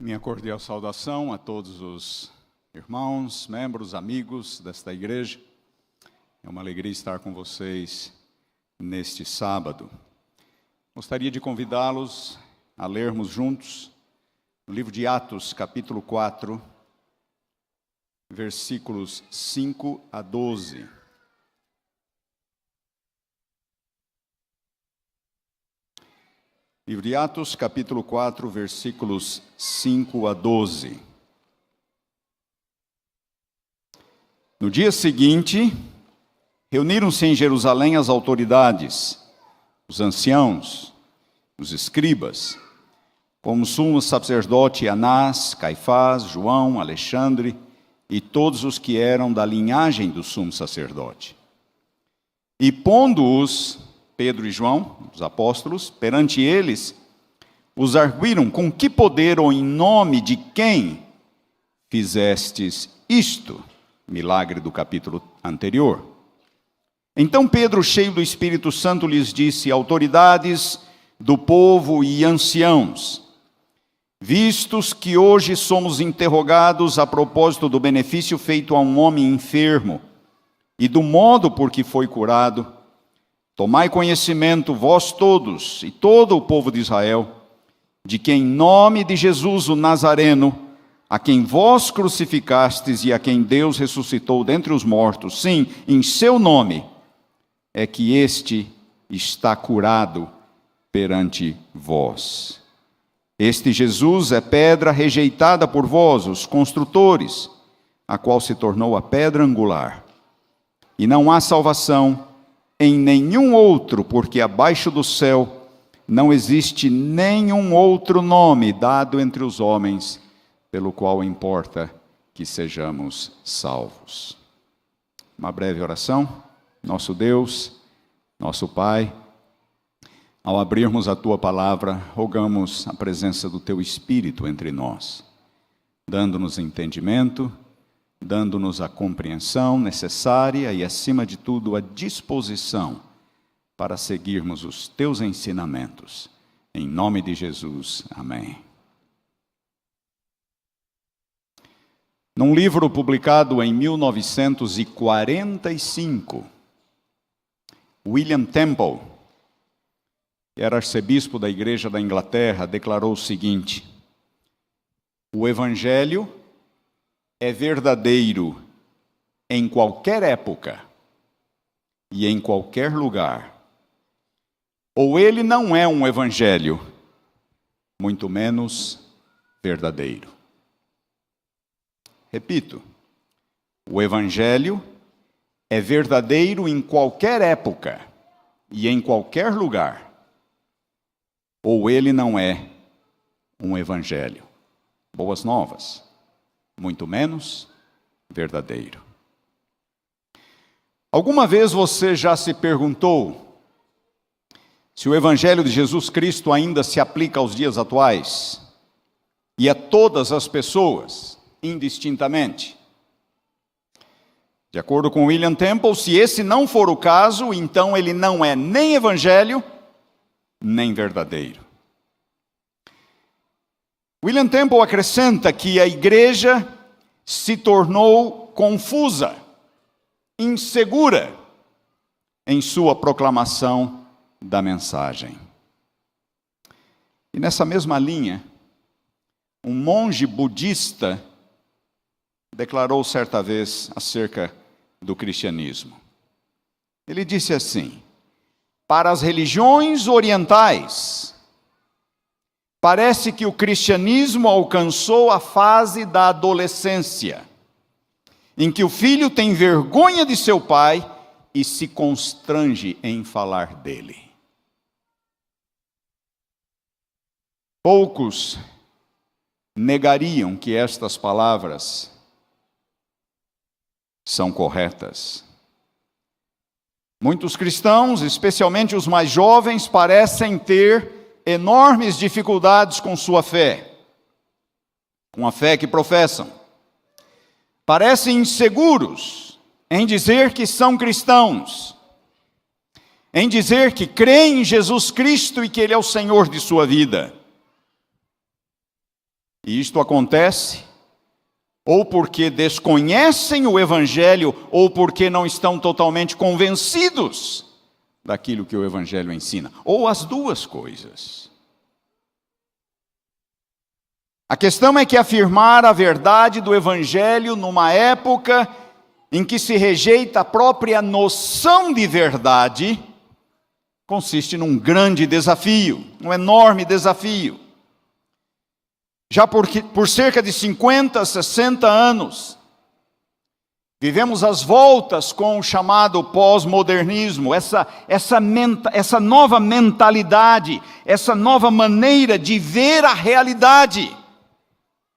Minha cordial saudação a todos os irmãos, membros, amigos desta igreja. É uma alegria estar com vocês neste sábado. Gostaria de convidá-los a lermos juntos o livro de Atos, capítulo 4, versículos 5 a 12. Livro de Atos, capítulo 4, versículos 5 a 12. No dia seguinte, reuniram-se em Jerusalém as autoridades, os anciãos, os escribas, como o sumo sacerdote Anás, Caifás, João, Alexandre e todos os que eram da linhagem do sumo sacerdote. E pondo-os, Pedro e João, os apóstolos, perante eles, os arguíram: com que poder ou em nome de quem fizestes isto? Milagre do capítulo anterior. Então Pedro, cheio do Espírito Santo, lhes disse: autoridades do povo e anciãos, vistos que hoje somos interrogados a propósito do benefício feito a um homem enfermo e do modo por que foi curado, tomai conhecimento, vós todos e todo o povo de Israel, de que em nome de Jesus o Nazareno, a quem vós crucificastes e a quem Deus ressuscitou dentre os mortos, sim, em seu nome, é que este está curado perante vós. Este Jesus é pedra rejeitada por vós, os construtores, a qual se tornou a pedra angular. E não há salvação em nenhum outro, porque abaixo do céu não existe nenhum outro nome dado entre os homens, pelo qual importa que sejamos salvos. Uma breve oração. Nosso Deus, nosso Pai, ao abrirmos a Tua palavra, rogamos a presença do Teu Espírito entre nós, dando-nos entendimento, dando-nos a compreensão necessária e, acima de tudo, a disposição para seguirmos os Teus ensinamentos. Em nome de Jesus, amém. Num livro publicado em 1945, William Temple, que era arcebispo da Igreja da Inglaterra, declarou o seguinte: o Evangelho é verdadeiro em qualquer época e em qualquer lugar. Ou ele não é um evangelho, muito menos verdadeiro. Repito, o evangelho é verdadeiro em qualquer época e em qualquer lugar. Ou ele não é um evangelho. Boas novas, muito menos verdadeiro. Alguma vez você já se perguntou se o Evangelho de Jesus Cristo ainda se aplica aos dias atuais e a todas as pessoas, indistintamente? De acordo com William Temple, se esse não for o caso, então ele não é nem Evangelho, nem verdadeiro. William Temple acrescenta que a igreja se tornou confusa, insegura em sua proclamação da mensagem. E nessa mesma linha, um monge budista declarou certa vez acerca do cristianismo. Ele disse assim: para as religiões orientais, parece que o cristianismo alcançou a fase da adolescência, em que o filho tem vergonha de seu pai e se constrange em falar dele. Poucos negariam que estas palavras são corretas. Muitos cristãos, especialmente os mais jovens, parecem ter enormes dificuldades com sua fé, com a fé que professam. Parecem inseguros em dizer que são cristãos, em dizer que creem em Jesus Cristo e que Ele é o Senhor de sua vida. E isto acontece ou porque desconhecem o Evangelho, ou porque não estão totalmente convencidos daquilo que o Evangelho ensina, ou as duas coisas. A questão é que afirmar a verdade do Evangelho numa época em que se rejeita a própria noção de verdade, consiste num grande desafio, um enorme desafio. Já por cerca de 50, 60 anos, vivemos as voltas com o chamado pós-modernismo, essa nova mentalidade, essa nova maneira de ver a realidade,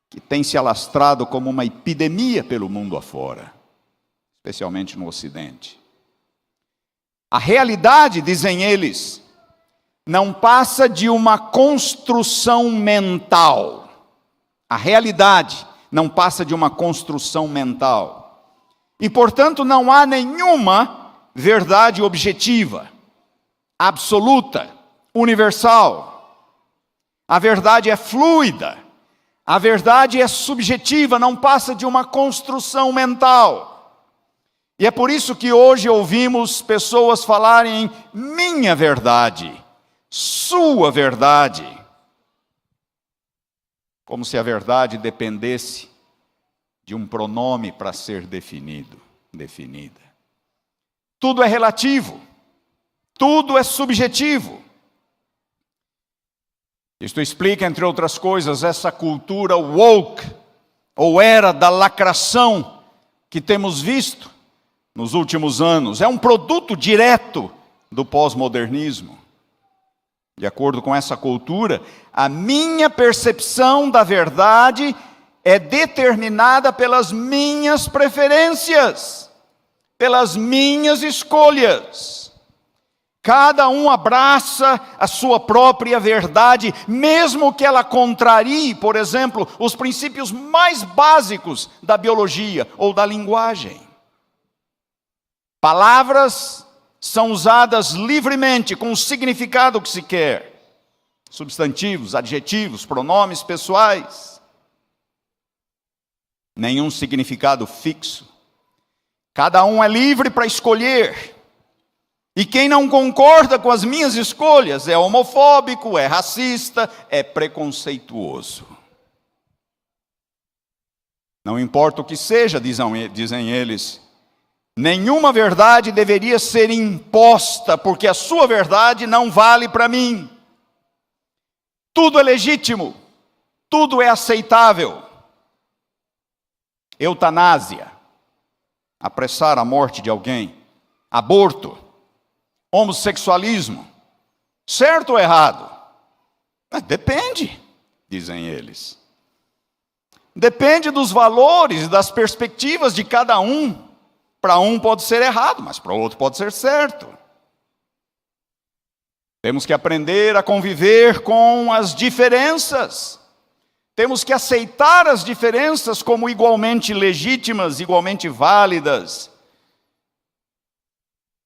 que tem se alastrado como uma epidemia pelo mundo afora, especialmente no Ocidente. A realidade, dizem eles, não passa de uma construção mental. A realidade não passa de uma construção mental. E, portanto, não há nenhuma verdade objetiva, absoluta, universal. A verdade é fluida. A verdade é subjetiva, não passa de uma construção mental. E é por isso que hoje ouvimos pessoas falarem em minha verdade, sua verdade, como se a verdade dependesse de um pronome para ser definida. Tudo é relativo, tudo é subjetivo. Isto explica, entre outras coisas, essa cultura woke, ou era da lacração, que temos visto nos últimos anos. É um produto direto do pós-modernismo. De acordo com essa cultura, a minha percepção da verdade é determinada pelas minhas preferências, pelas minhas escolhas. Cada um abraça a sua própria verdade, mesmo que ela contrarie, por exemplo, os princípios mais básicos da biologia ou da linguagem. Palavras são usadas livremente, com o significado que se quer. Substantivos, adjetivos, pronomes pessoais. Nenhum significado fixo. Cada um é livre para escolher. E quem não concorda com as minhas escolhas é homofóbico, é racista, é preconceituoso. Não importa o que seja, dizem eles, nenhuma verdade deveria ser imposta, porque a sua verdade não vale para mim. Tudo é legítimo, tudo é aceitável. Eutanásia, apressar a morte de alguém, aborto, homossexualismo, certo ou errado? Depende, dizem eles. Depende dos valores, das perspectivas de cada um. Para um pode ser errado, mas para o outro pode ser certo. Temos que aprender a conviver com as diferenças. Temos que aceitar as diferenças como igualmente legítimas, igualmente válidas.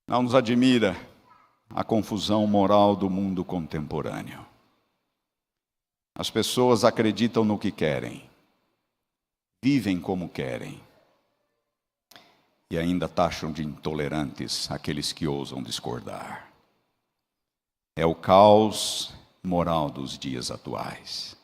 Não nos admira a confusão moral do mundo contemporâneo. As pessoas acreditam no que querem, vivem como querem, e ainda taxam de intolerantes aqueles que ousam discordar. É o caos moral dos dias atuais.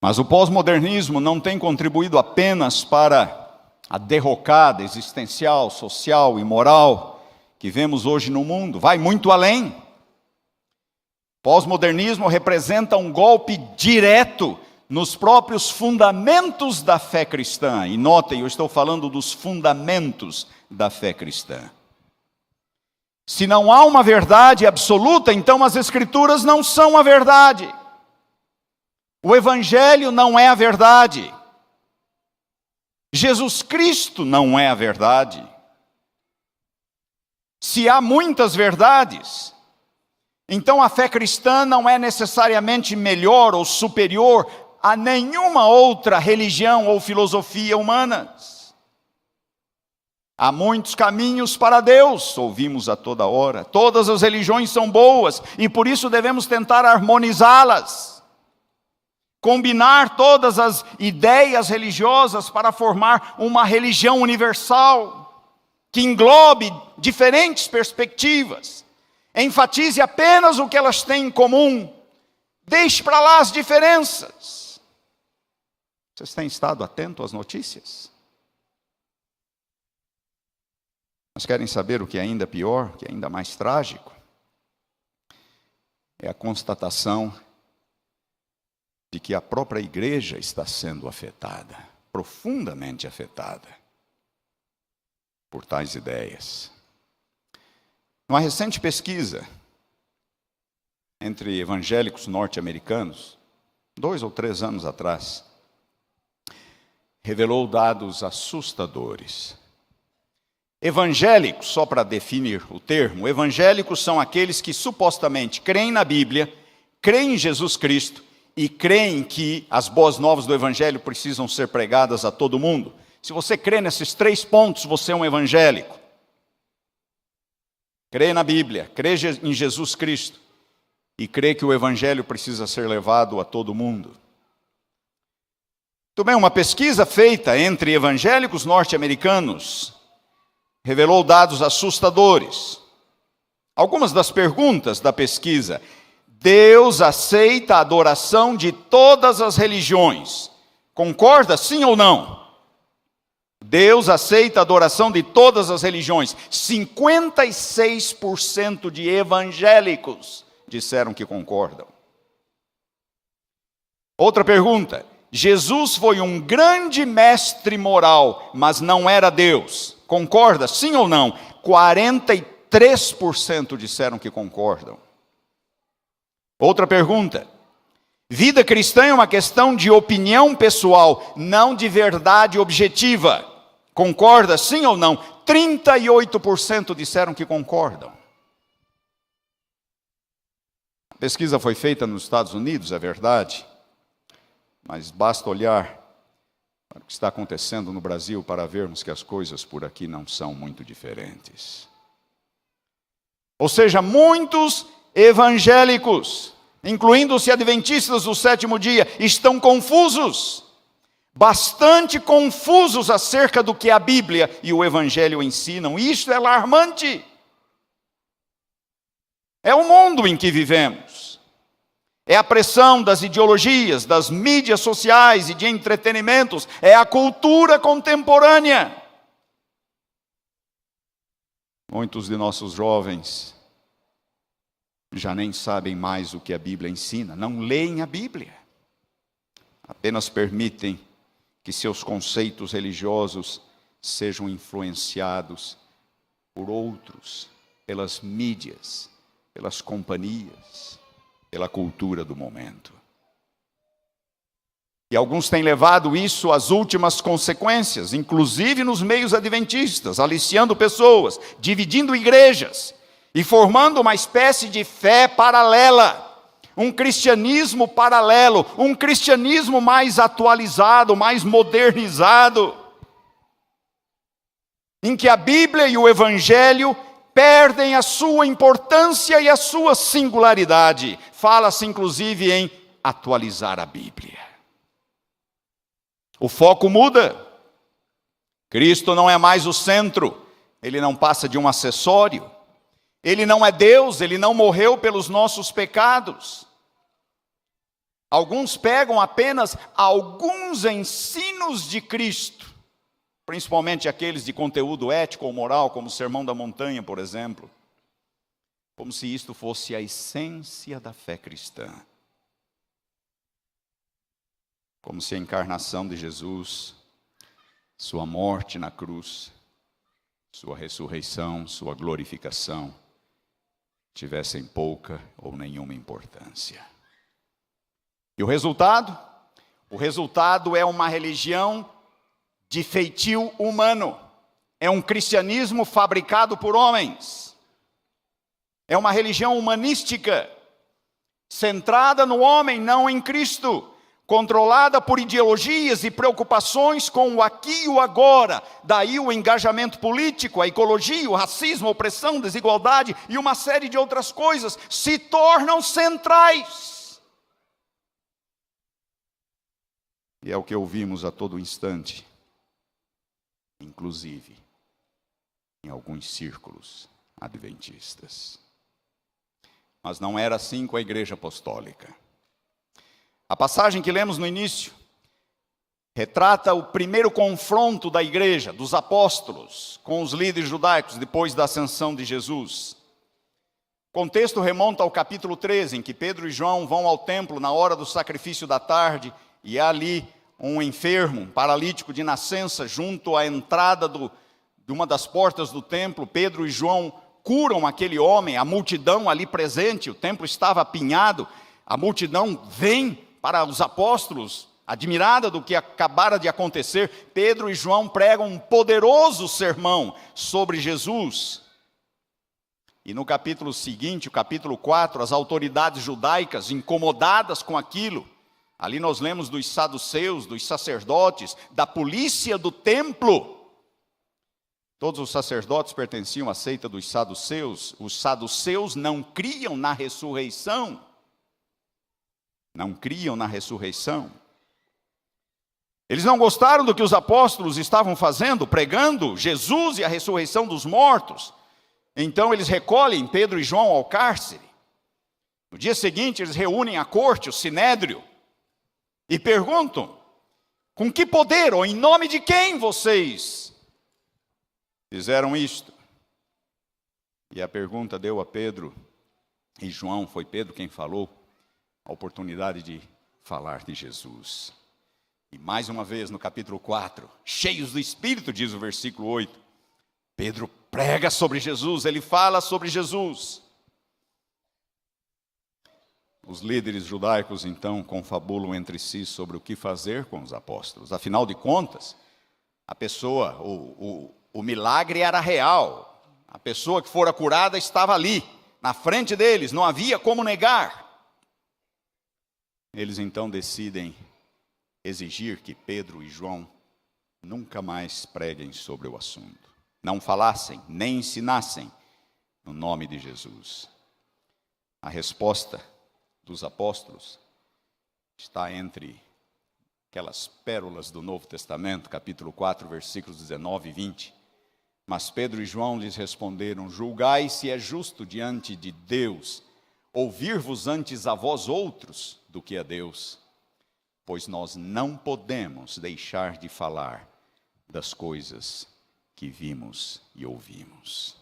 Mas o pós-modernismo não tem contribuído apenas para a derrocada existencial, social e moral que vemos hoje no mundo. Vai muito além. Pós-modernismo representa um golpe direto nos próprios fundamentos da fé cristã. E notem, eu estou falando dos fundamentos da fé cristã. Se não há uma verdade absoluta, então as Escrituras não são a verdade. O Evangelho não é a verdade. Jesus Cristo não é a verdade. Se há muitas verdades, então a fé cristã não é necessariamente melhor ou superior a nenhuma outra religião ou filosofia humanas. Há muitos caminhos para Deus, ouvimos a toda hora. Todas as religiões são boas e por isso devemos tentar harmonizá-las, combinar todas as ideias religiosas para formar uma religião universal, que englobe diferentes perspectivas, enfatize apenas o que elas têm em comum, deixe para lá as diferenças. Vocês têm estado atentos às notícias? Mas querem saber o que é ainda pior, o que é ainda mais trágico? É a constatação de que a própria igreja está sendo afetada, profundamente afetada, por tais ideias. Numa recente pesquisa entre evangélicos norte-americanos, 2 ou 3 anos atrás, revelou dados assustadores. Evangélicos, só para definir o termo, evangélicos são aqueles que supostamente creem na Bíblia, creem em Jesus Cristo e creem que as boas novas do Evangelho precisam ser pregadas a todo mundo. Se você crê nesses 3 pontos, você é um evangélico. Crê na Bíblia, crê em Jesus Cristo e crê que o Evangelho precisa ser levado a todo mundo. Muito bem, uma pesquisa feita entre evangélicos norte-americanos revelou dados assustadores. Algumas das perguntas da pesquisa: Deus aceita a adoração de todas as religiões. Concorda, sim ou não? Deus aceita a adoração de todas as religiões. 56% de evangélicos disseram que concordam. Outra pergunta: Jesus foi um grande mestre moral, mas não era Deus. Concorda, sim ou não? 43% disseram que concordam. Outra pergunta: vida cristã é uma questão de opinião pessoal, não de verdade objetiva. Concorda, sim ou não? 38% disseram que concordam. A pesquisa foi feita nos Estados Unidos, é verdade, mas basta olhar para o que está acontecendo no Brasil para vermos que as coisas por aqui não são muito diferentes. Ou seja, muitos evangélicos, incluindo-se adventistas do 7º dia, estão confusos, bastante confusos acerca do que a Bíblia e o Evangelho ensinam. Isto é alarmante. É o mundo em que vivemos. É a pressão das ideologias, das mídias sociais e de entretenimentos. É a cultura contemporânea. Muitos de nossos jovens já nem sabem mais o que a Bíblia ensina, não leem a Bíblia. Apenas permitem que seus conceitos religiosos sejam influenciados por outros, pelas mídias, pelas companhias, pela cultura do momento. E alguns têm levado isso às últimas consequências, inclusive nos meios adventistas, aliciando pessoas, dividindo igrejas e formando uma espécie de fé paralela, um cristianismo paralelo, um cristianismo mais atualizado, mais modernizado, em que a Bíblia e o Evangelho perdem a sua importância e a sua singularidade. Fala-se inclusive em atualizar a Bíblia. O foco muda. Cristo não é mais o centro, ele não passa de um acessório. Ele não é Deus, ele não morreu pelos nossos pecados. Alguns pegam apenas alguns ensinos de Cristo, principalmente aqueles de conteúdo ético ou moral, como o Sermão da Montanha, por exemplo, como se isto fosse a essência da fé cristã. Como se a encarnação de Jesus, sua morte na cruz, sua ressurreição, sua glorificação, tivessem pouca ou nenhuma importância. E o resultado? O resultado é uma religião de feitio humano. É um cristianismo fabricado por homens. É uma religião humanística, centrada no homem, não em Cristo, controlada por ideologias e preocupações com o aqui e o agora. Daí o engajamento político, a ecologia, o racismo, a opressão, desigualdade e uma série de outras coisas se tornam centrais. E é o que ouvimos a todo instante, inclusive em alguns círculos adventistas. Mas não era assim com a igreja apostólica. A passagem que lemos no início retrata o primeiro confronto da igreja, dos apóstolos, com os líderes judaicos, depois da ascensão de Jesus. O contexto remonta ao capítulo 13, em que Pedro e João vão ao templo na hora do sacrifício da tarde, e há ali um enfermo, um paralítico de nascença, junto à entrada de uma das portas do templo. Pedro e João curam aquele homem, a multidão ali presente, o templo estava apinhado, a multidão vem para os apóstolos, admirada do que acabara de acontecer. Pedro e João pregam um poderoso sermão sobre Jesus. E no capítulo seguinte, o capítulo 4, as autoridades judaicas, incomodadas com aquilo, ali nós lemos dos saduceus, dos sacerdotes, da polícia do templo. Todos os sacerdotes pertenciam à seita dos saduceus. Os saduceus não criam na ressurreição. Não criam na ressurreição. Eles não gostaram do que os apóstolos estavam fazendo, pregando Jesus e a ressurreição dos mortos. Então eles recolhem Pedro e João ao cárcere. No dia seguinte eles reúnem a corte, o sinédrio, e perguntam: com que poder ou em nome de quem vocês fizeram isto? E a pergunta deu a Pedro e João, foi Pedro quem falou, a oportunidade de falar de Jesus. E mais uma vez no capítulo 4, cheios do Espírito, diz o versículo 8, Pedro prega sobre Jesus, ele fala sobre Jesus. Os líderes judaicos então confabulam entre si sobre o que fazer com os apóstolos. Afinal de contas, a pessoa, o milagre era real. A pessoa que fora curada estava ali, na frente deles, não havia como negar. Eles então decidem exigir que Pedro e João nunca mais preguem sobre o assunto. Não falassem, nem ensinassem no nome de Jesus. A resposta dos apóstolos está entre aquelas pérolas do Novo Testamento, capítulo 4, versículos 19 e 20. Mas Pedro e João lhes responderam: julgai se é justo diante de Deus ouvir-vos antes a vós outros do que a Deus, pois nós não podemos deixar de falar das coisas que vimos e ouvimos.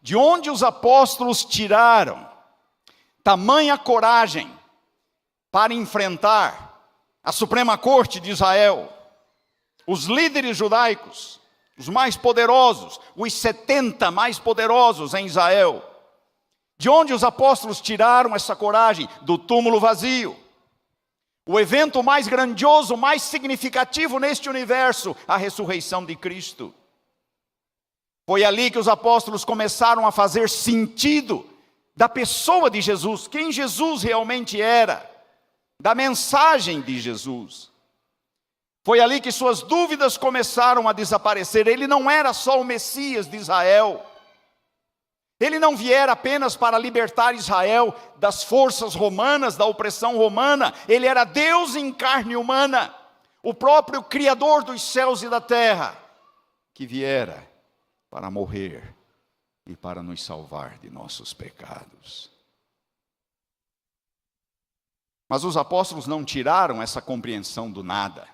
De onde os apóstolos tiraram tamanha coragem para enfrentar a Suprema Corte de Israel, os líderes judaicos, os mais poderosos, os 70 mais poderosos em Israel? De onde os apóstolos tiraram essa coragem? Do túmulo vazio. O evento mais grandioso, mais significativo neste universo, a ressurreição de Cristo. Foi ali que os apóstolos começaram a fazer sentido da pessoa de Jesus, quem Jesus realmente era, da mensagem de Jesus. Foi ali que suas dúvidas começaram a desaparecer. Ele não era só o Messias de Israel. Ele não viera apenas para libertar Israel das forças romanas, da opressão romana. Ele era Deus em carne humana, o próprio Criador dos céus e da terra, que viera para morrer e para nos salvar de nossos pecados. Mas os apóstolos não tiraram essa compreensão do nada.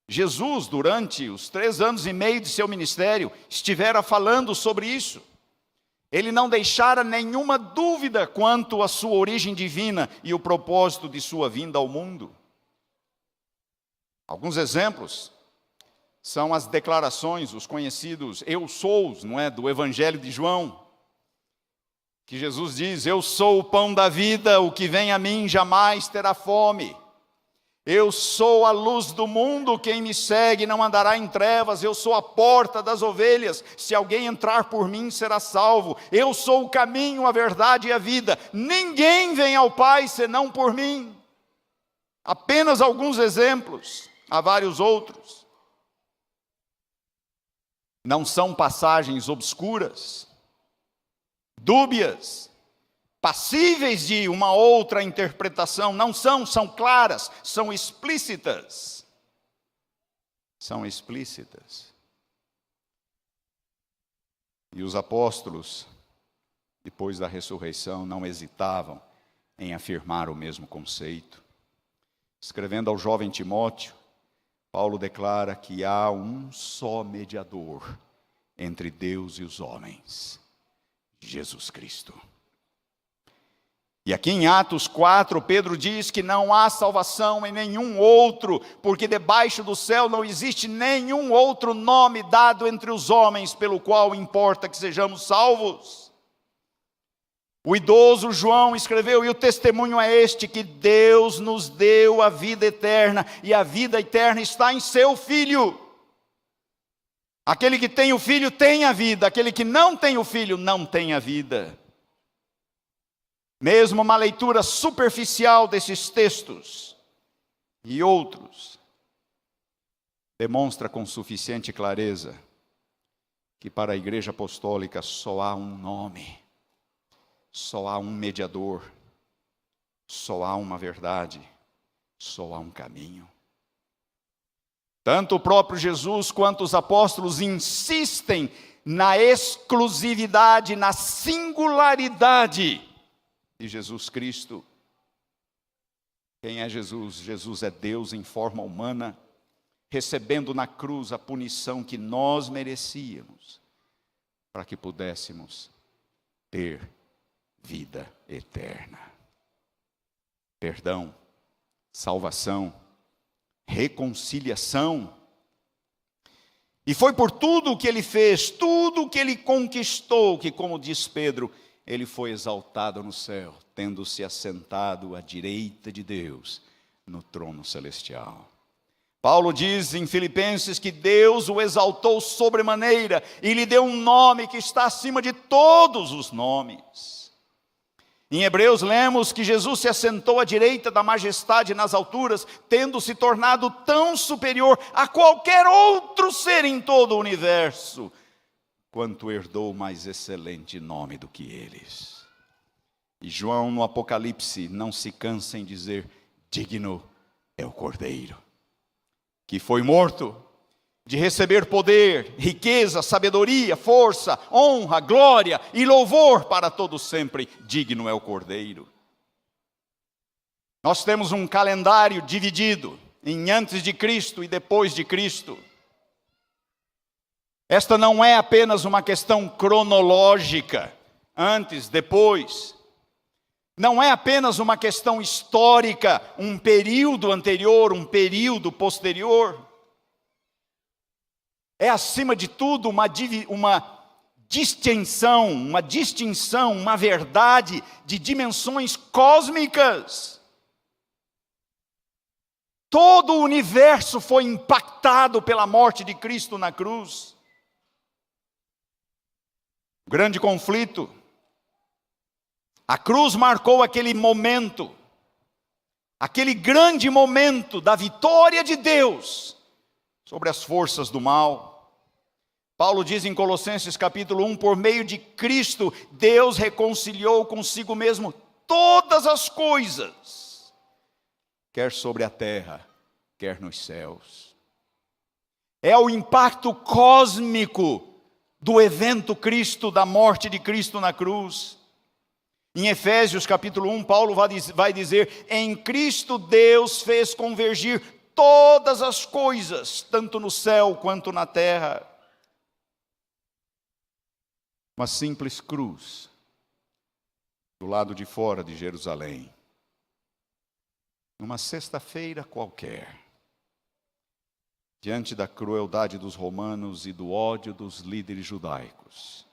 Jesus, durante os 3 anos e meio de seu ministério, estivera falando sobre isso. Ele não deixara nenhuma dúvida quanto à sua origem divina e o propósito de sua vinda ao mundo. Alguns exemplos são as declarações, os conhecidos eu sous, não é, do Evangelho de João, que Jesus diz: eu sou o pão da vida, o que vem a mim jamais terá fome. Eu sou a luz do mundo, quem me segue não andará em trevas. Eu sou a porta das ovelhas, se alguém entrar por mim será salvo. Eu sou o caminho, a verdade e a vida. Ninguém vem ao Pai senão por mim. Apenas alguns exemplos, há vários outros. Não são passagens obscuras, dúbias, passíveis de uma outra interpretação. Não são claras, são explícitas. São explícitas. E os apóstolos, depois da ressurreição, não hesitavam em afirmar o mesmo conceito. Escrevendo ao jovem Timóteo, Paulo declara que há um só mediador entre Deus e os homens, Jesus Cristo. E aqui em Atos 4, Pedro diz que não há salvação em nenhum outro, porque debaixo do céu não existe nenhum outro nome dado entre os homens, pelo qual importa que sejamos salvos. O idoso João escreveu, e o testemunho é este, que Deus nos deu a vida eterna, e a vida eterna está em seu Filho. Aquele que tem o Filho tem a vida, aquele que não tem o Filho não tem a vida. Mesmo uma leitura superficial desses textos e outros, demonstra com suficiente clareza que para a Igreja Apostólica só há um nome, só há um mediador, só há uma verdade, só há um caminho. Tanto o próprio Jesus quanto os apóstolos insistem na exclusividade, na singularidade de Jesus Cristo. Quem é Jesus? Jesus é Deus em forma humana, recebendo na cruz a punição que nós merecíamos, para que pudéssemos ter vida eterna. Perdão, salvação, reconciliação. E foi por tudo o que ele fez, tudo o que ele conquistou, que, como diz Pedro, ele foi exaltado no céu, tendo-se assentado à direita de Deus, no trono celestial. Paulo diz em Filipenses que Deus o exaltou sobremaneira, e lhe deu um nome que está acima de todos os nomes. Em Hebreus lemos que Jesus se assentou à direita da majestade nas alturas, tendo se tornado tão superior a qualquer outro ser em todo o universo, quanto herdou o mais excelente nome do que eles. E João no Apocalipse não se cansa em dizer, digno é o Cordeiro, que foi morto, de receber poder, riqueza, sabedoria, força, honra, glória e louvor para todos sempre. Digno é o Cordeiro. Nós temos um calendário dividido em antes de Cristo e depois de Cristo. Esta não é apenas uma questão cronológica, antes, depois. Não é apenas uma questão histórica, um período anterior, um período posterior. É, acima de tudo, uma distinção, uma verdade de dimensões cósmicas. Todo o universo foi impactado pela morte de Cristo na cruz. O grande conflito. A cruz marcou aquele momento, aquele grande momento da vitória de Deus sobre as forças do mal. Paulo diz em Colossenses capítulo 1, por meio de Cristo, Deus reconciliou consigo mesmo todas as coisas, quer sobre a terra, quer nos céus. É o impacto cósmico do evento Cristo, da morte de Cristo na cruz. Em Efésios capítulo 1, Paulo vai dizer, em Cristo Deus fez convergir todas as coisas, tanto no céu quanto na terra. Uma simples cruz, do lado de fora de Jerusalém. Numa sexta-feira qualquer, diante da crueldade dos romanos e do ódio dos líderes judaicos,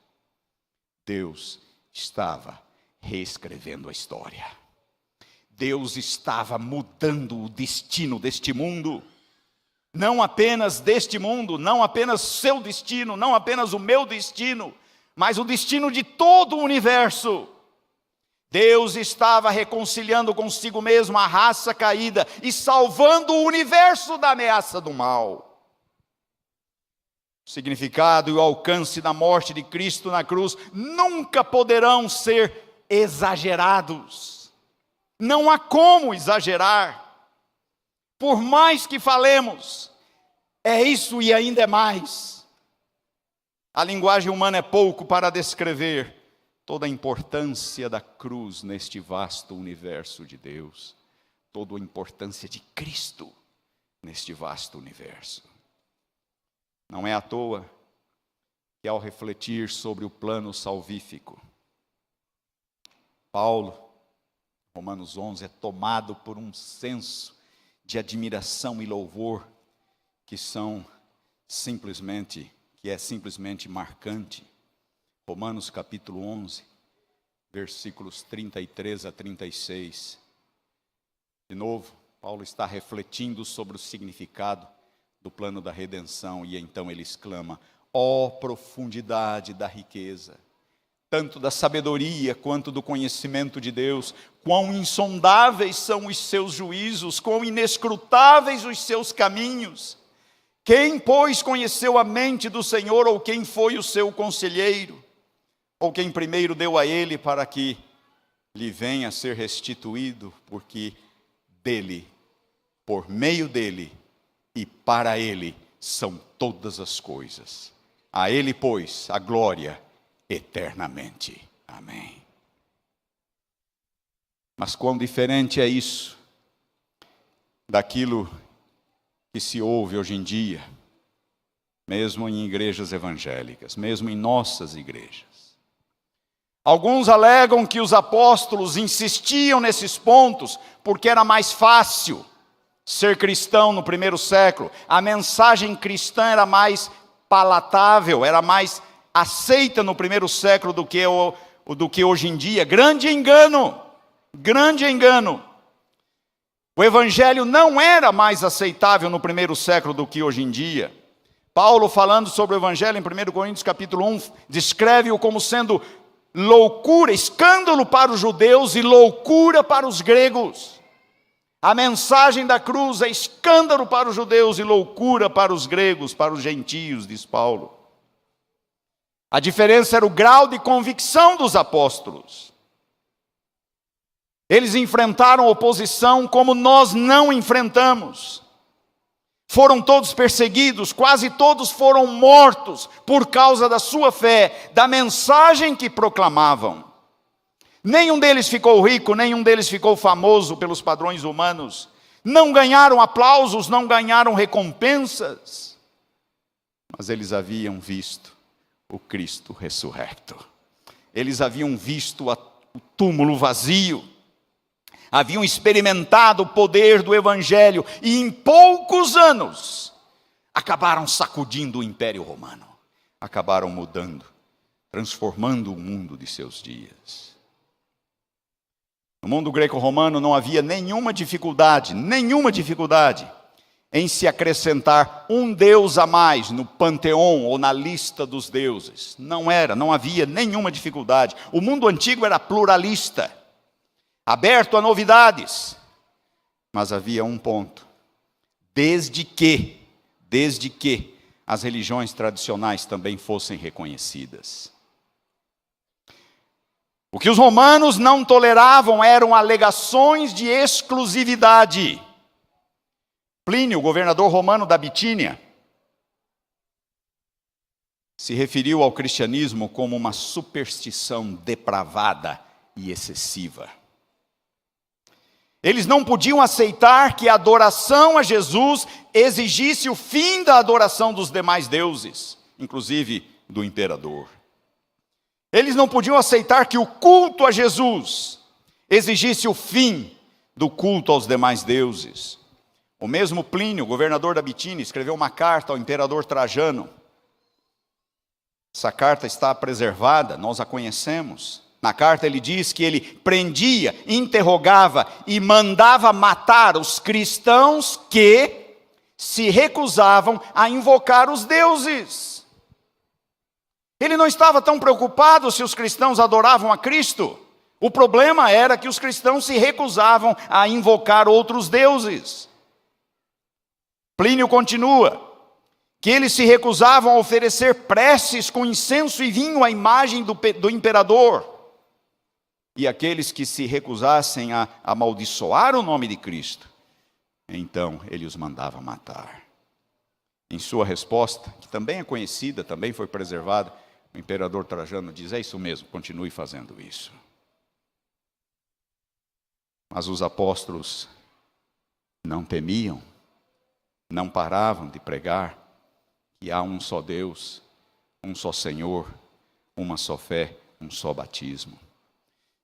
Deus estava reescrevendo a história. Deus estava mudando o destino deste mundo. Não apenas deste mundo, não apenas seu destino, não apenas o meu destino, mas o destino de todo o universo. Deus estava reconciliando consigo mesmo a raça caída e salvando o universo da ameaça do mal. O significado e o alcance da morte de Cristo na cruz nunca poderão ser exagerados. Não há como exagerar. Por mais que falemos, é isso e ainda é mais. A linguagem humana é pouco para descrever toda a importância da cruz neste vasto universo de Deus. Toda a importância de Cristo neste vasto universo. Não é à toa que, ao refletir sobre o plano salvífico, Paulo, Romanos 11, é tomado por um senso de admiração e louvor que é simplesmente marcante. Romanos capítulo 11, versículos 33 a 36. De novo, Paulo está refletindo sobre o significado do plano da redenção, e então ele exclama: ó profundidade da riqueza, tanto da sabedoria quanto do conhecimento de Deus, quão insondáveis são os seus juízos, quão inescrutáveis os seus caminhos. Quem, pois, conheceu a mente do Senhor, ou quem foi o seu conselheiro? Ou quem primeiro deu a ele para que lhe venha a ser restituído? Porque dele, por meio dele e para ele são todas as coisas. A ele, pois, a glória eternamente. Amém. Mas quão diferente é isso daquilo que se ouve hoje em dia, mesmo em igrejas evangélicas, mesmo em nossas igrejas. Alguns alegam que os apóstolos insistiam nesses pontos porque era mais fácil ser cristão no primeiro século. A mensagem cristã era mais palatável, era mais aceita no primeiro século do que hoje em dia. Grande engano, grande engano. O evangelho não era mais aceitável no primeiro século do que hoje em dia. Paulo, falando sobre o evangelho em 1 Coríntios capítulo 1, descreve-o como sendo loucura, escândalo para os judeus e loucura para os gregos. A mensagem da cruz é escândalo para os judeus e loucura para os gregos, para os gentios, diz Paulo. A diferença era o grau de convicção dos apóstolos. Eles enfrentaram oposição como nós não enfrentamos. Foram todos perseguidos, quase todos foram mortos por causa da sua fé, da mensagem que proclamavam. Nenhum deles ficou rico, nenhum deles ficou famoso pelos padrões humanos. Não ganharam aplausos, não ganharam recompensas. Mas eles haviam visto o Cristo ressurrecto. Eles haviam visto o túmulo vazio. Haviam experimentado o poder do Evangelho e em poucos anos acabaram sacudindo o Império Romano. Acabaram mudando, transformando o mundo de seus dias. No mundo greco-romano não havia nenhuma dificuldade em se acrescentar um deus a mais no panteão ou na lista dos deuses. Não havia nenhuma dificuldade. O mundo antigo era pluralista, aberto a novidades, mas havia um ponto: desde que as religiões tradicionais também fossem reconhecidas. O que os romanos não toleravam eram alegações de exclusividade. Plínio, governador romano da Bitínia, se referiu ao cristianismo como uma superstição depravada e excessiva. Eles não podiam aceitar que a adoração a Jesus exigisse o fim da adoração dos demais deuses, inclusive do imperador. Eles não podiam aceitar que o culto a Jesus exigisse o fim do culto aos demais deuses. O mesmo Plínio, governador da Bitínia, escreveu uma carta ao imperador Trajano. Essa carta está preservada, nós a conhecemos. Na carta ele diz que ele prendia, interrogava e mandava matar os cristãos que se recusavam a invocar os deuses. Ele não estava tão preocupado se os cristãos adoravam a Cristo. O problema era que os cristãos se recusavam a invocar outros deuses. Plínio continua que eles se recusavam a oferecer preces com incenso e vinho à imagem do imperador. e aqueles que se recusassem a amaldiçoar o nome de Cristo, então ele os mandava matar. Em sua resposta, que também é conhecida, também foi preservada, o imperador Trajano diz: é isso mesmo, continue fazendo isso. Mas os apóstolos não temiam, não paravam de pregar que há um só Deus, um só Senhor, uma só fé, um só batismo.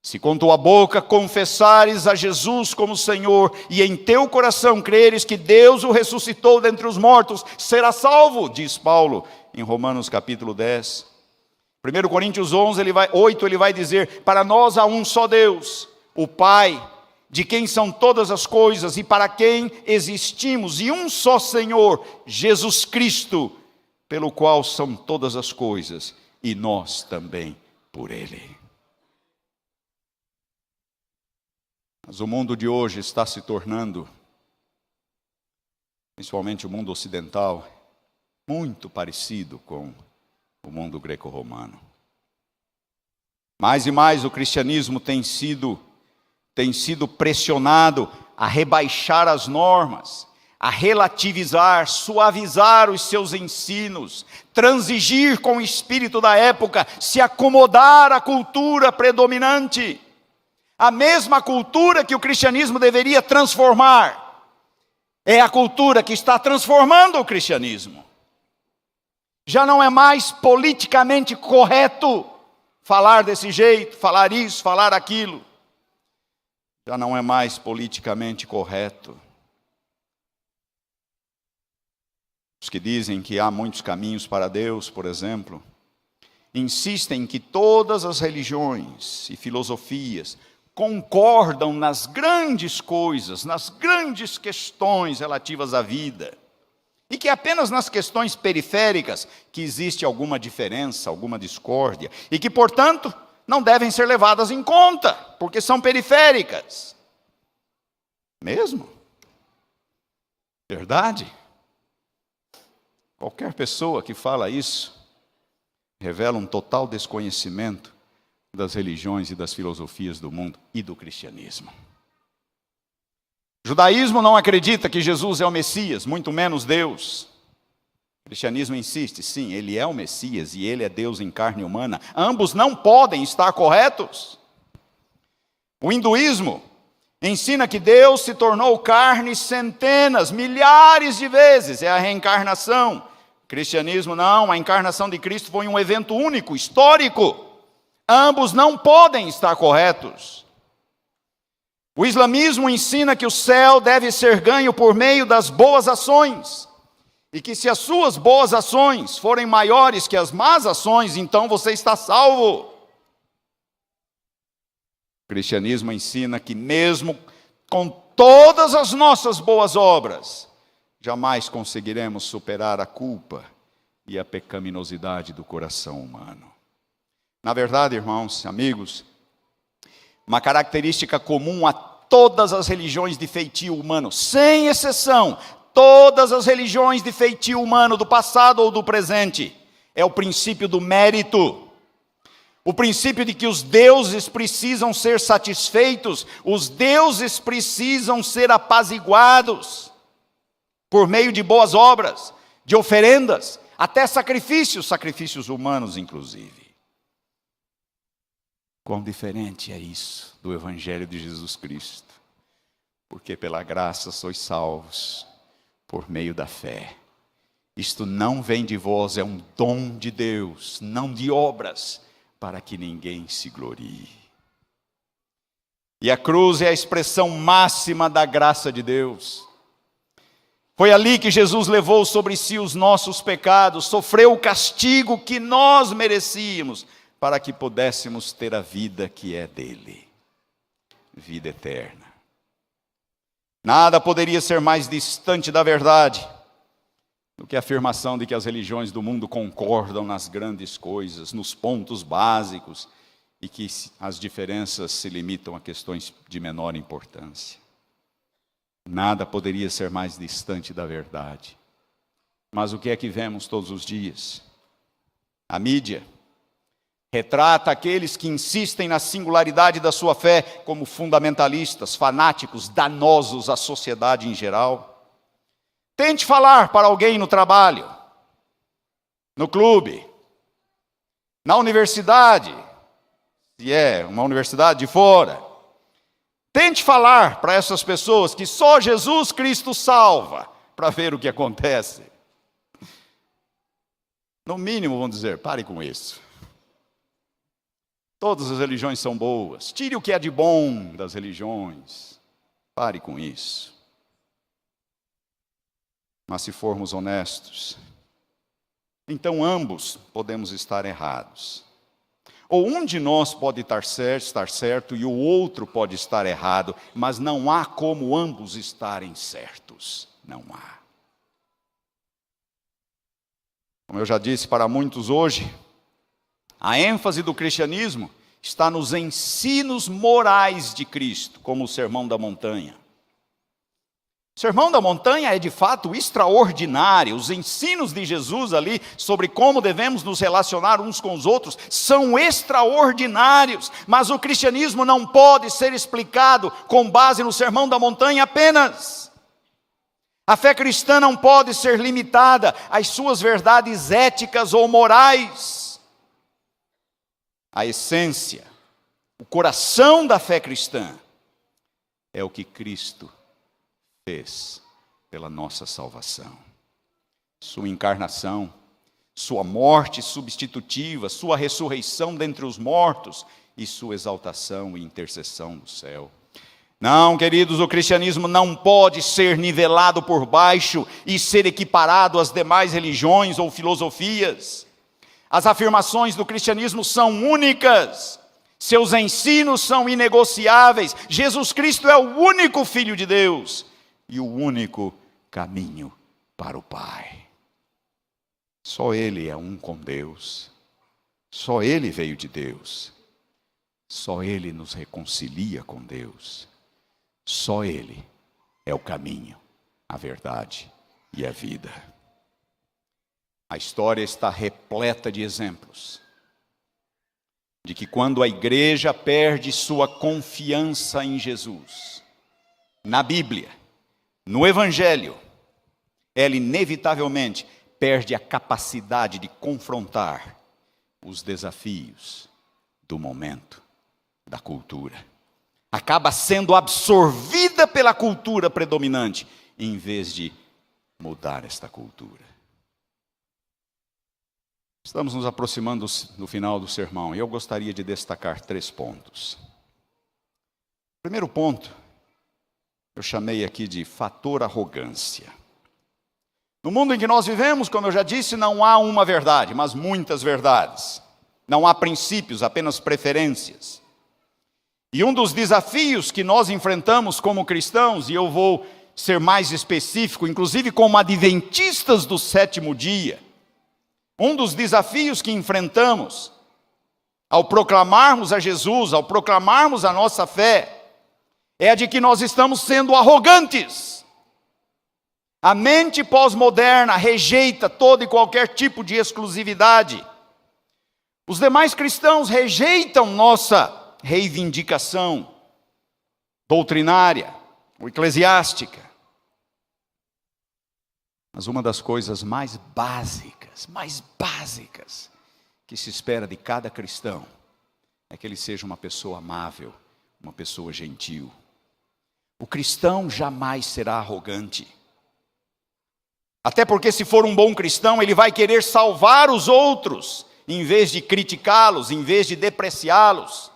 Se com tua boca confessares a Jesus como Senhor e em teu coração creres que Deus o ressuscitou dentre os mortos, serás salvo, diz Paulo em Romanos capítulo 10. 1 Coríntios 8 ele vai dizer: para nós há um só Deus, o Pai, de quem são todas as coisas e para quem existimos, e um só Senhor, Jesus Cristo, pelo qual são todas as coisas, e nós também por Ele. Mas o mundo de hoje está se tornando, principalmente o mundo ocidental, muito parecido com o mundo greco-romano. Mais e mais o cristianismo tem sido pressionado a rebaixar as normas, a relativizar, suavizar os seus ensinos, transigir com o espírito da época, se acomodar à cultura predominante. A mesma cultura que o cristianismo deveria transformar, é a cultura que está transformando o cristianismo. Já não é mais politicamente correto falar desse jeito, falar isso, falar aquilo. Já não é mais politicamente correto. Os que dizem que há muitos caminhos para Deus, por exemplo, insistem que todas as religiões e filosofias concordam nas grandes coisas, nas grandes questões relativas à vida, e que apenas nas questões periféricas que existe alguma diferença, alguma discórdia, e que, portanto, não devem ser levadas em conta, porque são periféricas. Mesmo? Verdade? Qualquer pessoa que fala isso revela um total desconhecimento das religiões e das filosofias do mundo e do cristianismo. O judaísmo não acredita que Jesus é o Messias, muito menos Deus. O cristianismo insiste, sim, ele é o Messias e ele é Deus em carne humana. Ambos não podem estar corretos. O hinduísmo ensina que Deus se tornou carne centenas, milhares de vezes, é a reencarnação. O cristianismo não, a encarnação de Cristo foi um evento único, histórico. Ambos não podem estar corretos. O islamismo ensina que o céu deve ser ganho por meio das boas ações, e que se as suas boas ações forem maiores que as más ações, então você está salvo. O cristianismo ensina que mesmo com todas as nossas boas obras, jamais conseguiremos superar a culpa e a pecaminosidade do coração humano. Na verdade, irmãos, amigos, uma característica comum a todas as religiões de feitio humano, sem exceção, todas as religiões de feitio humano, do passado ou do presente, é o princípio do mérito. O princípio de que os deuses precisam ser satisfeitos, os deuses precisam ser apaziguados, por meio de boas obras, de oferendas, até sacrifícios humanos inclusive. Quão diferente é isso do Evangelho de Jesus Cristo. Porque pela graça sois salvos, por meio da fé. Isto não vem de vós, é um dom de Deus, não de obras, para que ninguém se glorie. E a cruz é a expressão máxima da graça de Deus. Foi ali que Jesus levou sobre si os nossos pecados, sofreu o castigo que nós merecíamos, para que pudéssemos ter a vida que é dele, vida eterna. Nada poderia ser mais distante da verdade do que a afirmação de que as religiões do mundo concordam nas grandes coisas, nos pontos básicos, e que as diferenças se limitam a questões de menor importância. Nada poderia ser mais distante da verdade. Mas o que é que vemos todos os dias? A mídia, Retrata aqueles que insistem na singularidade da sua fé como fundamentalistas, fanáticos, danosos à sociedade em geral. Tente falar para alguém no trabalho, no clube, na universidade, se é uma universidade de fora. Tente falar para essas pessoas que só Jesus Cristo salva, para ver o que acontece. No mínimo vão dizer, pare com isso. Todas as religiões são boas. Tire o que é de bom das religiões. Pare com isso. Mas se formos honestos, então ambos podemos estar errados. Ou um de nós pode estar certo e o outro pode estar errado, mas não há como ambos estarem certos. Não há. Como eu já disse para muitos hoje, a ênfase do cristianismo está nos ensinos morais de Cristo, como o Sermão da Montanha. O Sermão da Montanha é de fato extraordinário. Os ensinos de Jesus ali sobre como devemos nos relacionar uns com os outros são extraordinários. Mas o cristianismo não pode ser explicado com base no Sermão da Montanha apenas. A fé cristã não pode ser limitada às suas verdades éticas ou morais. A essência, o coração da fé cristã é o que Cristo fez pela nossa salvação. Sua encarnação, sua morte substitutiva, sua ressurreição dentre os mortos e sua exaltação e intercessão no céu. Não, queridos, o cristianismo não pode ser nivelado por baixo e ser equiparado às demais religiões ou filosofias. As afirmações do cristianismo são únicas, seus ensinos são inegociáveis. Jesus Cristo é o único Filho de Deus e o único caminho para o Pai. Só Ele é um com Deus, só Ele veio de Deus, só Ele nos reconcilia com Deus, só Ele é o caminho, a verdade e a vida. A história está repleta de exemplos de que quando a igreja perde sua confiança em Jesus, na Bíblia, no Evangelho, ela inevitavelmente perde a capacidade de confrontar os desafios do momento, da cultura. Acaba sendo absorvida pela cultura predominante, em vez de mudar esta cultura. Estamos nos aproximando do final do sermão e eu gostaria de destacar 3 pontos. Primeiro ponto, eu chamei aqui de fator arrogância. No mundo em que nós vivemos, como eu já disse, não há uma verdade, mas muitas verdades. Não há princípios, apenas preferências. E um dos desafios que nós enfrentamos como cristãos, e eu vou ser mais específico, inclusive como adventistas do 7º dia, um dos desafios que enfrentamos ao proclamarmos a Jesus, ao proclamarmos a nossa fé, é a de que nós estamos sendo arrogantes. A mente pós-moderna rejeita todo e qualquer tipo de exclusividade. Os demais cristãos rejeitam nossa reivindicação doutrinária ou eclesiástica. Mas uma das coisas mais básicas que se espera de cada cristão é que ele seja uma pessoa amável, uma pessoa gentil. O cristão jamais será arrogante. Até porque se for um bom cristão, ele vai querer salvar os outros, em vez de criticá-los, em vez de depreciá-los.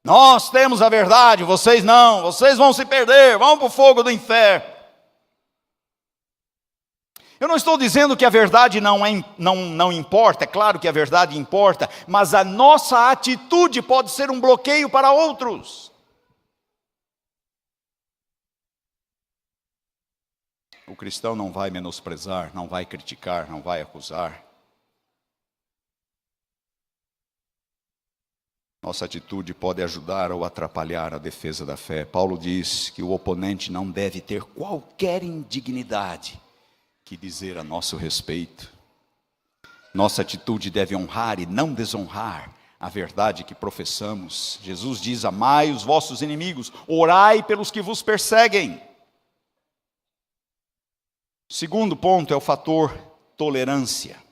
Nós temos a verdade, vocês não, vocês vão se perder, vão para o fogo do inferno. Eu não estou dizendo que a verdade não importa, é claro que a verdade importa, mas a nossa atitude pode ser um bloqueio para outros. O cristão não vai menosprezar, não vai criticar, não vai acusar. Nossa atitude pode ajudar ou atrapalhar a defesa da fé. Paulo diz que o oponente não deve ter qualquer indignidade que dizer a nosso respeito. Nossa atitude deve honrar e não desonrar a verdade que professamos. Jesus diz: amai os vossos inimigos, orai pelos que vos perseguem. O segundo ponto é o fator tolerância.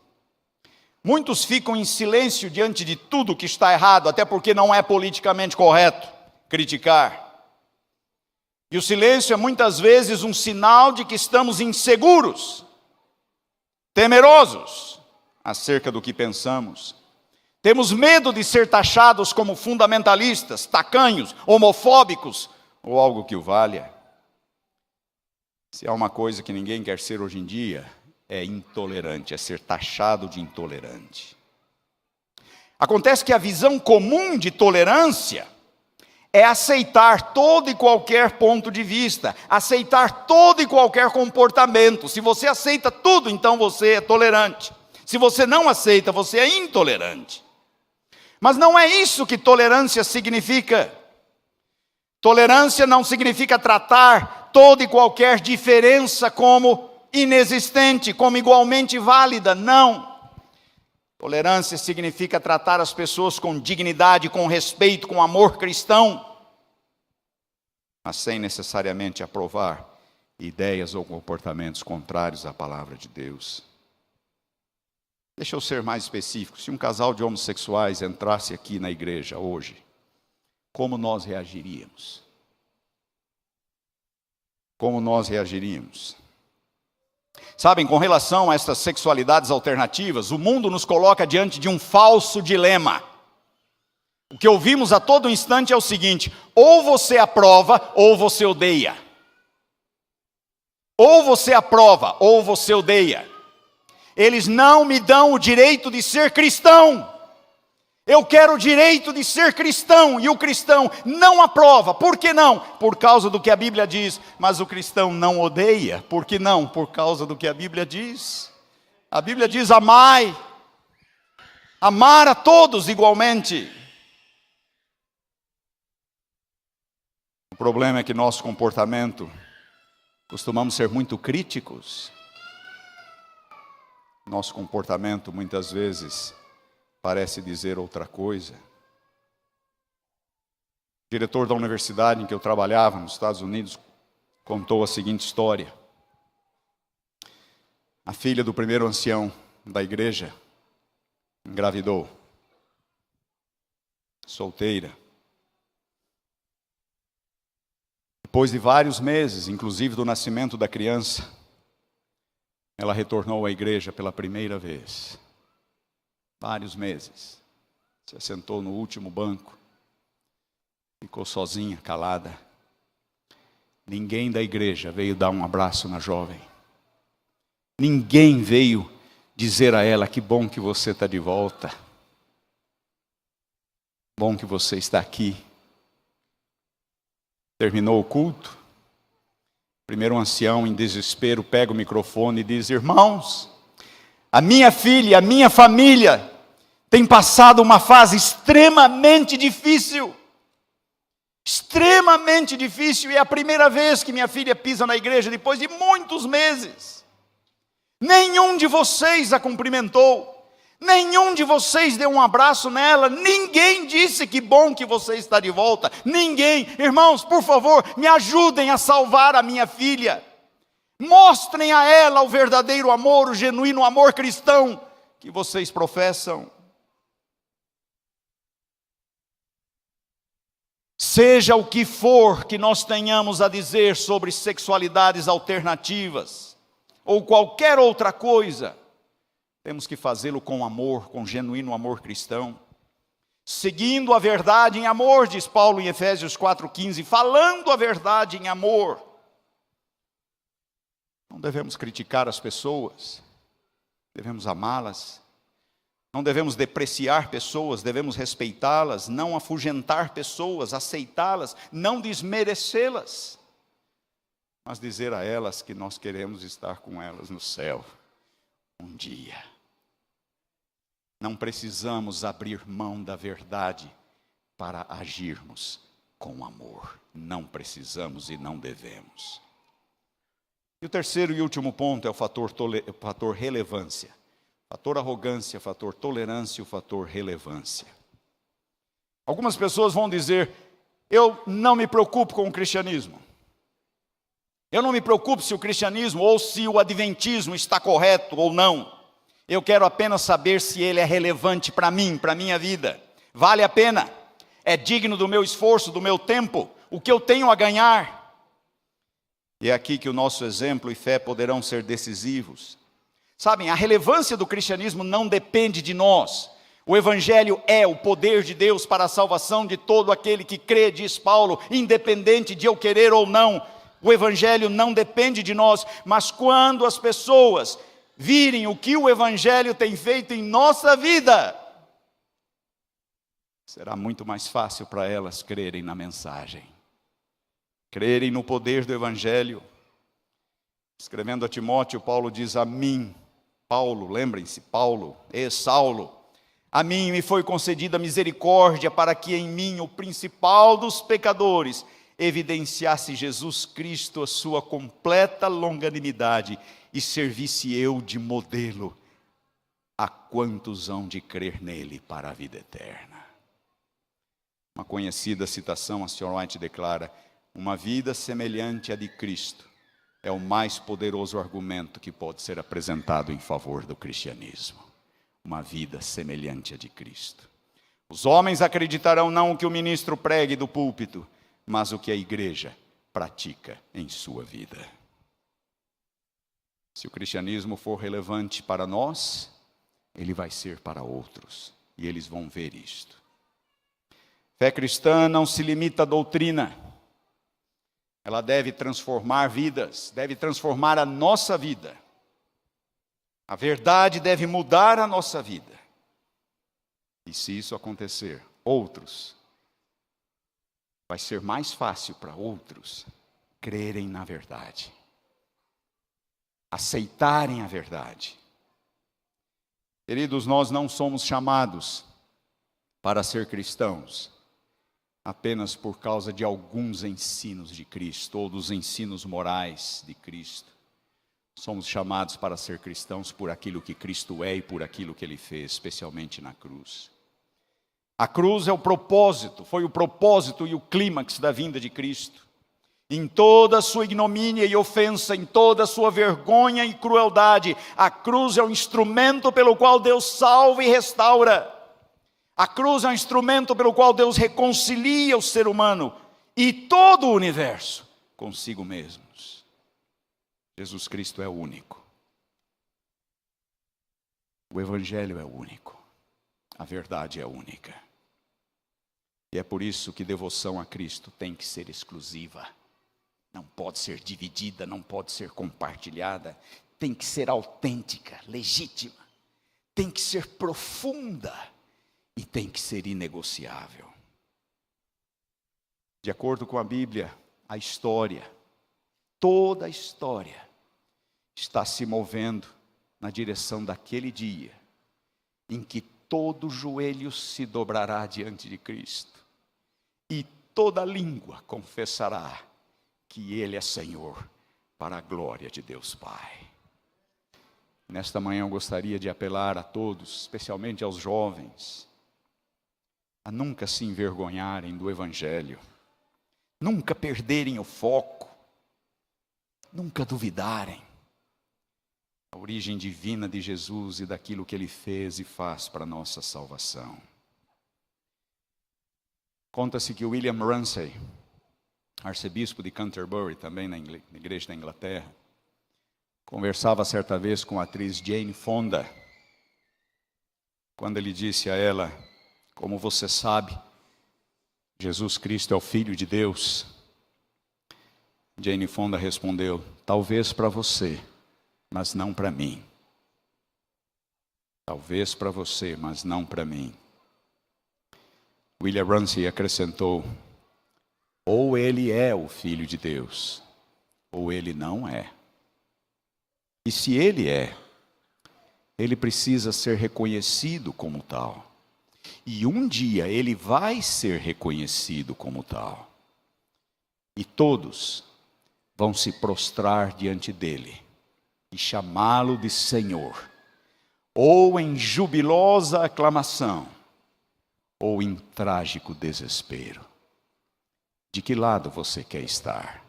Muitos ficam em silêncio diante de tudo que está errado, até porque não é politicamente correto criticar. E o silêncio é muitas vezes um sinal de que estamos inseguros, temerosos acerca do que pensamos. Temos medo de ser taxados como fundamentalistas, tacanhos, homofóbicos ou algo que o valha. Se há uma coisa que ninguém quer ser hoje em dia, é intolerante, é ser taxado de intolerante. Acontece que a visão comum de tolerância é aceitar todo e qualquer ponto de vista, aceitar todo e qualquer comportamento. Se você aceita tudo, então você é tolerante. Se você não aceita, você é intolerante. Mas não é isso que tolerância significa. Tolerância não significa tratar toda e qualquer diferença como inexistente, como igualmente válida. Não. Tolerância significa tratar as pessoas com dignidade, com respeito, com amor cristão, mas sem necessariamente aprovar ideias ou comportamentos contrários à palavra de Deus. Deixa eu ser mais específico. Se um casal de homossexuais entrasse aqui na igreja hoje, como nós reagiríamos? Como nós reagiríamos? Sabem, com relação a essas sexualidades alternativas, o mundo nos coloca diante de um falso dilema. O que ouvimos a todo instante é o seguinte: ou você aprova, ou você odeia. Ou você aprova, ou você odeia. Eles não me dão o direito de ser cristão. Eu quero o direito de ser cristão, e o cristão não aprova. Por que não? Por causa do que a Bíblia diz. Mas o cristão não odeia. Por que não? Por causa do que a Bíblia diz. A Bíblia diz: amai. Amar a todos igualmente. O problema é que nosso comportamento, costumamos ser muito críticos. Nosso comportamento muitas vezes parece dizer outra coisa. O diretor da universidade em que eu trabalhava, nos Estados Unidos, contou a seguinte história. A filha do primeiro ancião da igreja engravidou, solteira. Depois de vários meses, inclusive do nascimento da criança, ela retornou à igreja pela primeira vez. Vários meses. Se assentou no último banco. Ficou sozinha, calada. Ninguém da igreja veio dar um abraço na jovem. Ninguém veio dizer a ela: que bom que você está de volta. Bom que você está aqui. Terminou o culto. Primeiro ancião, em desespero, pega o microfone e diz: irmãos, a minha filha, a minha família tem passado uma fase extremamente difícil. Extremamente difícil. E é a primeira vez que minha filha pisa na igreja depois de muitos meses. Nenhum de vocês a cumprimentou. Nenhum de vocês deu um abraço nela. Ninguém disse que bom que você está de volta. Ninguém. Irmãos, por favor, me ajudem a salvar a minha filha. Mostrem a ela o verdadeiro amor, o genuíno amor cristão que vocês professam. Seja o que for que nós tenhamos a dizer sobre sexualidades alternativas, ou qualquer outra coisa, temos que fazê-lo com amor, com genuíno amor cristão. Seguindo a verdade em amor, diz Paulo em Efésios 4,15, falando a verdade em amor. Não devemos criticar as pessoas, devemos amá-las. Não devemos depreciar pessoas, devemos respeitá-las, não afugentar pessoas, aceitá-las, não desmerecê-las, mas dizer a elas que nós queremos estar com elas no céu um dia. Não precisamos abrir mão da verdade para agirmos com amor. Não precisamos e não devemos. E o terceiro e último ponto é o fator relevância. Fator arrogância, fator tolerância e o fator relevância. Algumas pessoas vão dizer: eu não me preocupo com o cristianismo. Eu não me preocupo se o cristianismo ou se o adventismo está correto ou não. Eu quero apenas saber se ele é relevante para mim, para a minha vida. Vale a pena? É digno do meu esforço, do meu tempo? O que eu tenho a ganhar? E é aqui que o nosso exemplo e fé poderão ser decisivos. Sabem, a relevância do cristianismo não depende de nós. O evangelho é o poder de Deus para a salvação de todo aquele que crê, diz Paulo, independente de eu querer ou não. O evangelho não depende de nós, mas quando as pessoas virem o que o evangelho tem feito em nossa vida, será muito mais fácil para elas crerem na mensagem, crerem no poder do evangelho. Escrevendo a Timóteo, Paulo diz: a mim, Paulo, lembrem-se, Paulo, Saulo, a mim me foi concedida misericórdia para que em mim, o principal dos pecadores, evidenciasse Jesus Cristo a sua completa longanimidade e servisse eu de modelo a quantos hão de crer nele para a vida eterna. Uma conhecida citação, a Sr. White declara: uma vida semelhante à de Cristo é o mais poderoso argumento que pode ser apresentado em favor do cristianismo. Uma vida semelhante à de Cristo. Os homens acreditarão não o que o ministro pregue do púlpito, mas o que a igreja pratica em sua vida. Se o cristianismo for relevante para nós, ele vai ser para outros, e eles vão ver isto. Fé cristã não se limita à doutrina. Ela deve transformar vidas, deve transformar a nossa vida. A verdade deve mudar a nossa vida. E se isso acontecer, vai ser mais fácil para outros crerem na verdade, aceitarem a verdade. Queridos, nós não somos chamados para ser cristãos apenas por causa de alguns ensinos de Cristo, ou dos ensinos morais de Cristo. Somos chamados para ser cristãos por aquilo que Cristo é e por aquilo que Ele fez, especialmente na cruz. A cruz é o propósito, foi o propósito e o clímax da vinda de Cristo. Em toda a sua ignomínia e ofensa, em toda a sua vergonha e crueldade, a cruz é o instrumento pelo qual Deus salva e restaura. A cruz é um instrumento pelo qual Deus reconcilia o ser humano e todo o universo consigo mesmos. Jesus Cristo é o único. O evangelho é o único. A verdade é única. E é por isso que devoção a Cristo tem que ser exclusiva. Não pode ser dividida, não pode ser compartilhada. Tem que ser autêntica, legítima. Tem que ser profunda e tem que ser inegociável. De acordo com a Bíblia, a história, toda a história, está se movendo na direção daquele dia em que todo joelho se dobrará diante de Cristo e toda língua confessará que Ele é Senhor, para a glória de Deus Pai. Nesta manhã eu gostaria de apelar a todos, especialmente aos jovens, a nunca se envergonharem do Evangelho, nunca perderem o foco, nunca duvidarem a origem divina de Jesus e daquilo que Ele fez e faz para a nossa salvação. Conta-se que William Ramsay, arcebispo de Canterbury, também na igreja da Inglaterra, conversava certa vez com a atriz Jane Fonda, quando ele disse a ela: como você sabe, Jesus Cristo é o Filho de Deus. Jane Fonda respondeu: talvez para você, mas não para mim. Talvez para você, mas não para mim. William Ramsay acrescentou: ou Ele é o Filho de Deus, ou Ele não é. E se Ele é, Ele precisa ser reconhecido como tal. E um dia Ele vai ser reconhecido como tal. E todos vão se prostrar diante dEle e chamá-lo de Senhor, ou em jubilosa aclamação, ou em trágico desespero. De que lado você quer estar?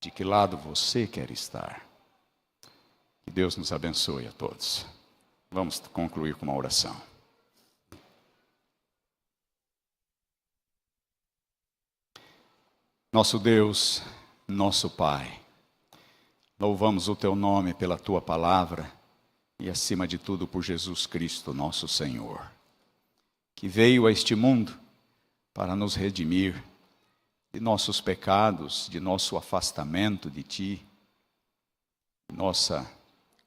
De que lado você quer estar? Que Deus nos abençoe a todos. Vamos concluir com uma oração. Nosso Deus, nosso Pai, louvamos o Teu nome pela Tua palavra e, acima de tudo, por Jesus Cristo, nosso Senhor, que veio a este mundo para nos redimir de nossos pecados, de nosso afastamento de Ti, nossa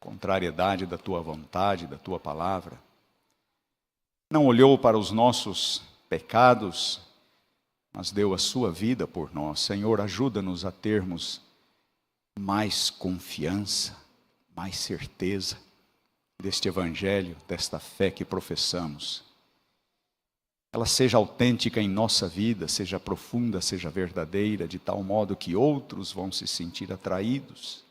contrariedade da Tua vontade, da Tua palavra. Não olhou para os nossos pecados, mas deu a sua vida por nós. Senhor, ajuda-nos a termos mais confiança, mais certeza deste Evangelho, desta fé que professamos. Ela seja autêntica em nossa vida, seja profunda, seja verdadeira, de tal modo que outros vão se sentir atraídos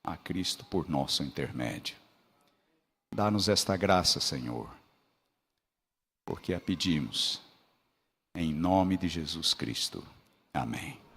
a Cristo por nosso intermédio. Dá-nos esta graça, Senhor, porque a pedimos em nome de Jesus Cristo. Amém.